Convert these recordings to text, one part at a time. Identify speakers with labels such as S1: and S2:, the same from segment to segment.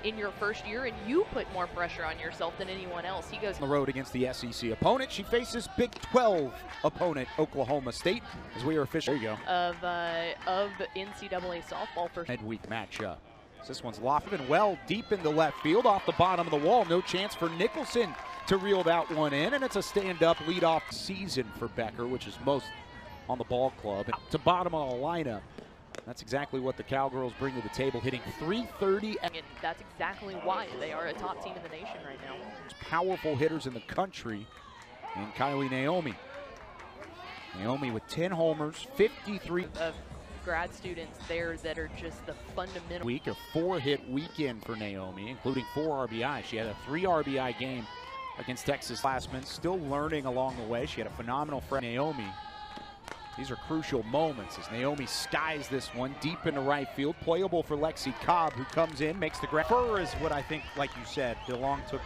S1: in your first year, and you put more pressure on yourself than anyone else. He goes
S2: on the road against the SEC opponent. She faces Big 12 opponent Oklahoma State as we are officially
S1: of NCAA softball for
S2: midweek matchup. This one's lofted and well deep into left field off the bottom of the wall. No chance for Nicholson to reel that one in, and it's a stand-up leadoff season for Becker, which is most on the ball club. And to bottom of the lineup. That's exactly what the Cowgirls bring to the table, hitting .330.
S1: And that's exactly why they are a top team in the nation right now.
S2: Powerful hitters in the country, and Kylie Naomi. Naomi with 10 homers, 53
S1: of grad students there that are just the fundamental.
S2: Week, a 4-hit weekend for Naomi, including 4 RBI. She had a 3 RBI game against Texas Glassman, still learning along the way. She had a phenomenal friend, Naomi. These are crucial moments as Naomi skies this one deep into right field. Playable for Lexi Cobb, who comes in, makes the grab. Defer is what I think, like you said, DeLong took.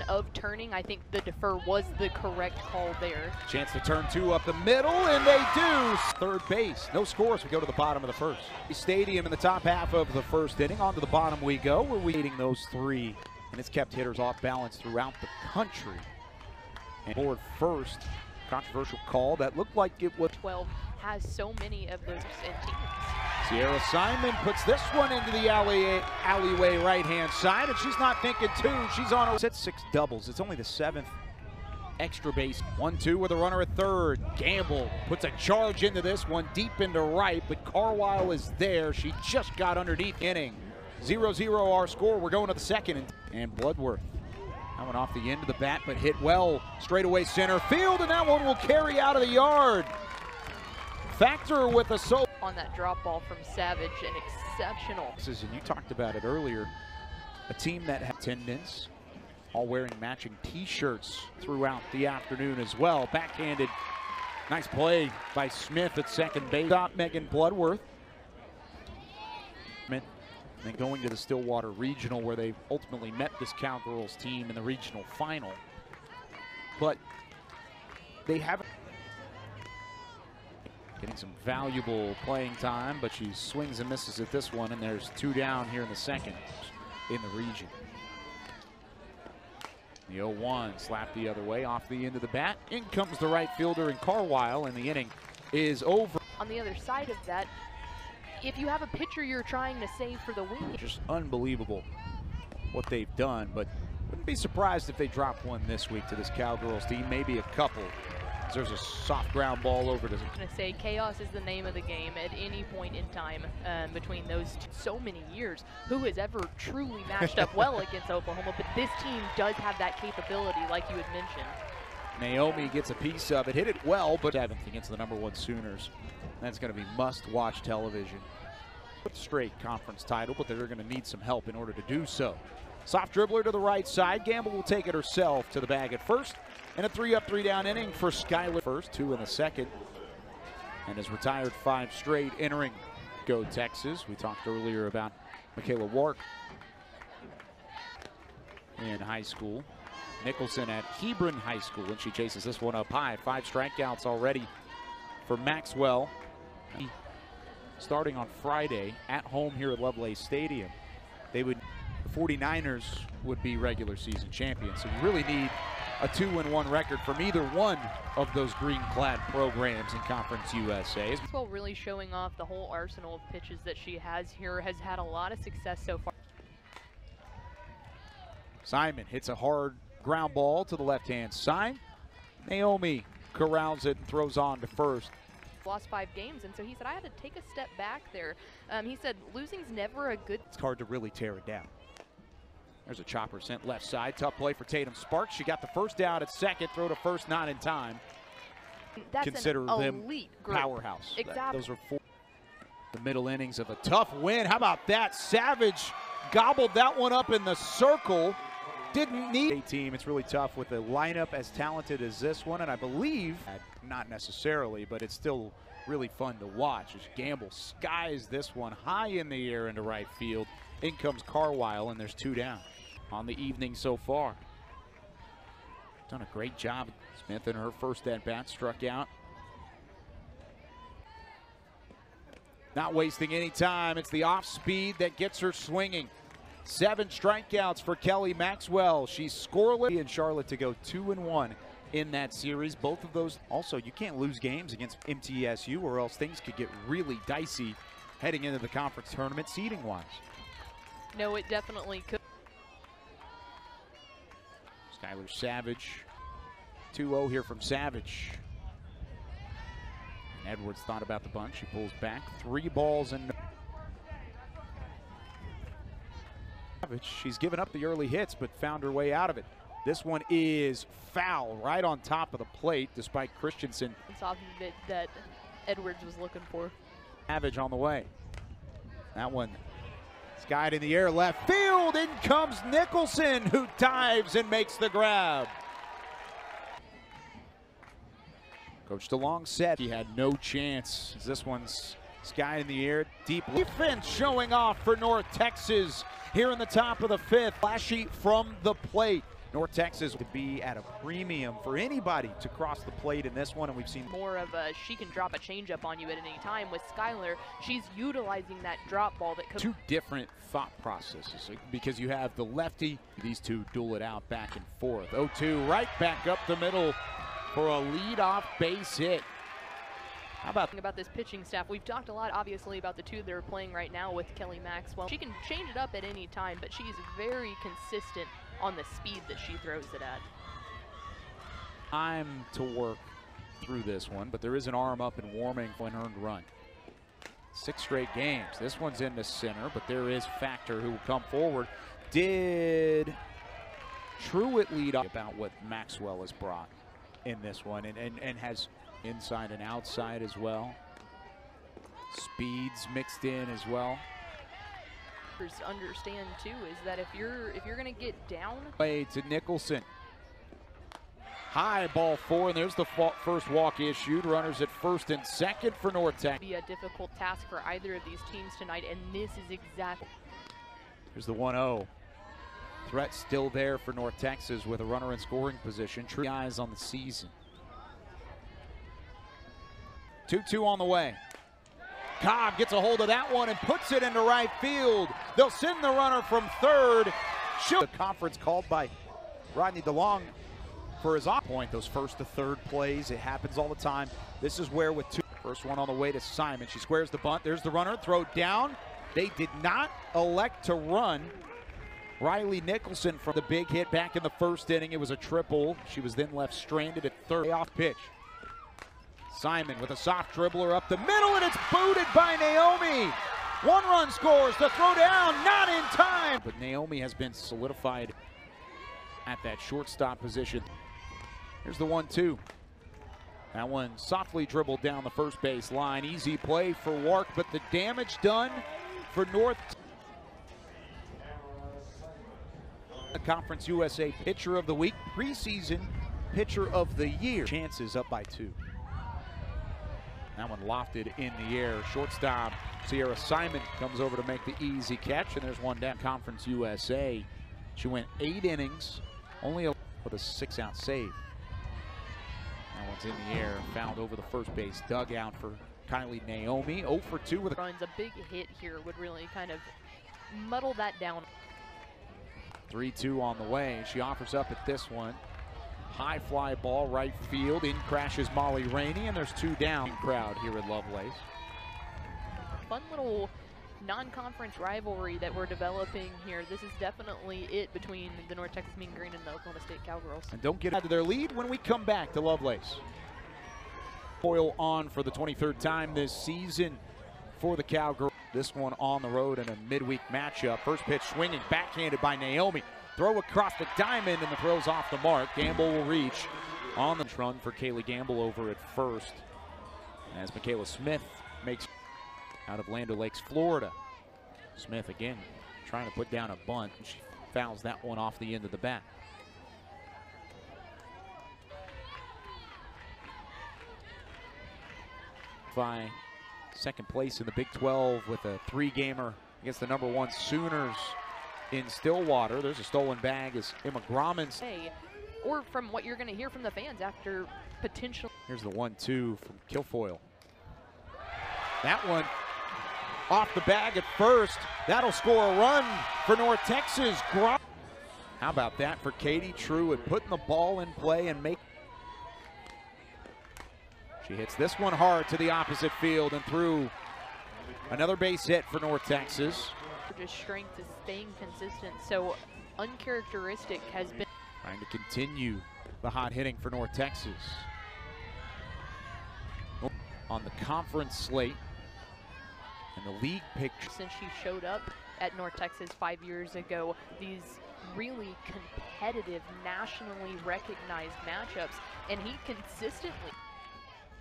S1: Of turning, I think the defer was the correct call there.
S2: Chance to turn 2 up the middle, and they do. Third base, no scores. We go to the bottom of the first. Stadium in the top half of the first inning. On to the bottom we go. We're waiting those 3, and it's kept hitters off balance throughout the country. And board first. Controversial call that looked like it was.
S1: 12 has so many of those teams.
S2: Sierra Simon puts this one into the alleyway right-hand side, and she's not thinking 2. She's on a 6 doubles. It's only the 7th extra base. 1-2 with a runner at third. Gamble puts a charge into this one deep into right, but Carlisle is there. She just got underneath inning. 0-0 our score. We're going to the second, and Bloodworth. That one off the end of the bat, but hit well straightaway center field, and that one will carry out of the yard. Factor with a solo.
S1: On that drop ball from Savage, and exceptional.
S2: And you talked about it earlier, a team that had attendance, all wearing matching t-shirts throughout the afternoon as well. Backhanded, nice play by Smith at second base. Stop Megan Bloodworth. And then going to the Stillwater Regional, where they ultimately met this Cowgirls team in the regional final. But they haven't getting some valuable playing time, but she swings and misses at this one, and there's 2 down here in the second in the region. The 0-1 slapped the other way off the end of the bat. In comes the right fielder in Carlisle, and the inning is over.
S1: On the other side of that, if you have a pitcher you're trying to save for the win.
S2: Just unbelievable what they've done, but wouldn't be surprised if they drop one this week to this Cowgirls team, maybe a couple. There's a soft ground ball over to.
S1: I'm going to say chaos is the name of the game at any point in time between those two. So many years, who has ever truly matched up well against Oklahoma, but this team does have that capability, like you had mentioned.
S2: Naomi gets a piece of it, hit it well, but 7th against the #1 Sooners. That's going to be must-watch television. Straight conference title, but they're going to need some help in order to do so. Soft dribbler to the right side. Gamble will take it herself to the bag at first. And a 3-up, 3-down inning for Skyler. First, 2 in the second. And has retired 5 straight, entering Go Texas. We talked earlier about Michaela Wark in high school. Nicholson at Hebron High School, and she chases this one up high. 5 strikeouts already for Maxwell. Starting on Friday at home here at Lovelace Stadium. The 49ers would be regular season champions. So you really need a 2-1 record from either one of those green-clad programs in Conference USA.
S1: Maxwell really showing off the whole arsenal of pitches that she has here, has had a lot of success so far.
S2: Simon hits a hard ground ball to the left-hand side. Naomi corrals it and throws on to first.
S1: Lost 5 games, and so he said, I had to take a step back there. He said, losing's never a good.
S2: It's hard to really tear it down. There's a chopper sent left side. Tough play for Tatum Sparks. She got the first out at second. Throw to first, not in time.
S1: That's
S2: Consider
S1: an
S2: them
S1: elite group.
S2: Powerhouse.
S1: Exactly.
S2: Those are 4. The middle innings of a tough win. How about that? Savage gobbled that one up in the circle. Didn't need a team. It's really tough with a lineup as talented as this one, and I believe, not necessarily, but it's still really fun to watch as Gamble skies this one high in the air into right field. In comes Carlisle, and there's 2 down on the evening so far. Done a great job. Smith in her first at-bat struck out. Not wasting any time. It's the off speed that gets her swinging. 7 strikeouts for Kelly Maxwell. She's scoreless. And Charlotte to go 2-1 in that series. Both of those. Also, you can't lose games against MTSU or else things could get really dicey heading into the conference tournament seeding-wise.
S1: No, it definitely could.
S2: Skylar Savage. 2-0 here from Savage. And Edwards thought about the bunt. She pulls back. 3 balls and Savage. She's given up the early hits but found her way out of it. This one is foul right on top of the plate despite Christensen.
S1: It's off of it that Edwards was looking for.
S2: Savage on the way. That one skied in the air left field. In comes Nicholson, who dives and makes the grab. Coach DeLong said he had no chance. This one's skied in the air. Deep defense showing off for North Texas here in the top of the 5th. Flashy from the plate. North Texas to be at a premium for anybody to cross the plate in this one, and we've seen
S1: more of a she can drop a changeup on you at any time. With Skylar, she's utilizing that drop ball that could. 2
S2: different thought processes because you have the lefty. These two duel it out back and forth. 0-2 right back up the middle for a leadoff base hit. How about
S1: this pitching staff? We've talked a lot, obviously, about the 2 that are playing right now with Kelly Maxwell. She can change it up at any time, but she's very consistent on the speed that she throws it at.
S2: Time to work through this one, but there is an arm up and warming for an earned run. 6 straight games. This one's in the center, but there is Factor who will come forward. Did Truitt lead up about what Maxwell has brought in this one and has inside and outside as well. Speeds mixed in as well.
S1: Understand too is that if you're gonna get down.
S2: Way to Nicholson. High ball 4, and there's the first walk issued. Runners at 1st and 2nd for North Tech.
S1: Be a difficult task for either of these teams tonight, and this is exactly.
S2: Here's the 1-0. Threat still there for North Texas with a runner in scoring position. True eyes on the season. 2-2 on the way. Cobb gets a hold of that one and puts it into right field. They'll send the runner from 3rd. The conference called by Rodney DeLong for his off point. Those 1st to 3rd plays, it happens all the time. This is where with 2. First one on the way to Simon. She squares the bunt. There's the runner. Throw down. They did not elect to run. Riley Nicholson from the big hit back in the 1st inning. It was a triple. She was then left stranded at 3rd. Off pitch. Simon with a soft dribbler up the middle, and it's booted by Naomi. 1 run scores. The throw down, not in time. But Naomi has been solidified at that shortstop position. Here's the 1-2. That one softly dribbled down the first base line. Easy play for Wark, but the damage done for North. The Conference USA Pitcher of the Week, preseason Pitcher of the Year. Chances up by 2. That one lofted in the air. Shortstop Sierra Simon comes over to make the easy catch, and there's one down. Conference USA. She went 8 innings, only with a 6-out save. That one's in the air, fouled over the first base dugout for Kylie Naomi. 0 for 2 with a
S1: runs. A big hit here would really kind of muddle that down.
S2: 3-2 on the way. She offers up at this one. High fly ball, right field. In crashes Molly Rainey, and there's 2 down. Crowd here at Lovelace.
S1: Fun little non-conference rivalry that we're developing here. This is definitely it between the North Texas Mean Green and the Oklahoma State Cowgirls.
S2: And don't get out of their lead when we come back to Lovelace. Foil on for the 23rd time this season for the Cowgirls. This one on the road in a midweek matchup. First pitch swinging, backhanded by Naomi. Throw across the diamond, and the throw's off the mark. Gamble will reach on the run for Kaylee Gamble over at 1st. As Michaela Smith makes out of Land O'Lakes, Florida. Smith again trying to put down a bunt. She fouls that one off the end of the bat. By 2nd place in the Big 12 with a 3-gamer against the #1 Sooners in Stillwater. There's a stolen bag as Emma Gromans.
S1: Or from what you're going to hear from the fans after potential.
S2: Here's the 1-2 from Kilfoyle. That one off the bag at first. That'll score a run for North Texas. How about that for Katie True at putting the ball in play and make. She hits this one hard to the opposite field and through. Another base hit for North Texas.
S1: Just strength is staying consistent, so uncharacteristic has been.
S2: Trying to continue the hot hitting for North Texas. On the conference slate and the league picture.
S1: Since she showed up at North Texas 5 years ago, these really competitive, nationally recognized matchups, and he consistently.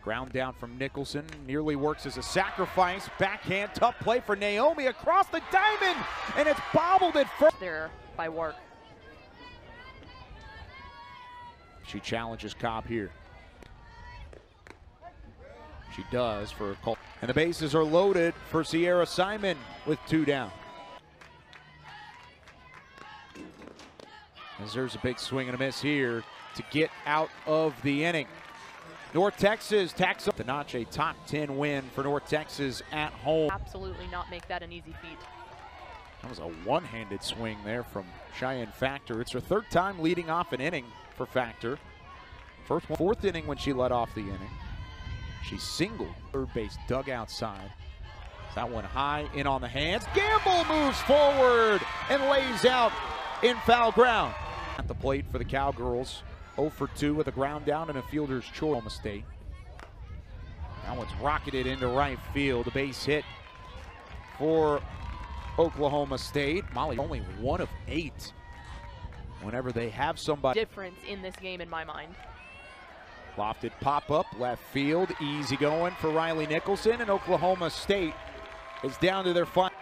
S2: Ground down from Nicholson, nearly works as a sacrifice. Backhand, tough play for Naomi across the diamond, and it's bobbled at first.
S1: There by Wark.
S2: She challenges Cobb here. She does for a call. And the bases are loaded for Sierra Simon with 2 down. As there's a big swing and a miss here to get out of the inning. North Texas tacks up the notch, a top 10 win for North Texas at home.
S1: Absolutely not make that an easy feat.
S2: That was a one-handed swing there from Cheyenne Factor. It's her 3rd time leading off an inning for Factor. First one, 4th inning when she led off the inning. She singled, third base dug outside. That one high in on the hands. Gamble moves forward and lays out in foul ground. At the plate for the Cowgirls, 0 for 2 with a ground down and a fielder's choice. Oklahoma State. That one's rocketed into right field. A base hit for Oklahoma State. Molly only 1 of 8 whenever they have somebody.
S1: Difference in this game in my mind.
S2: Lofted pop-up, left field, easy going for Riley Nicholson, and Oklahoma State is down to their final.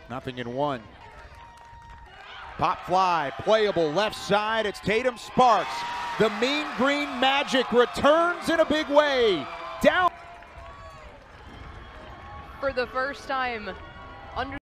S2: 0-1. Pop fly, playable left side, it's Tatum Sparks. The Mean Green Magic returns in a big way. Down.
S1: For the first time under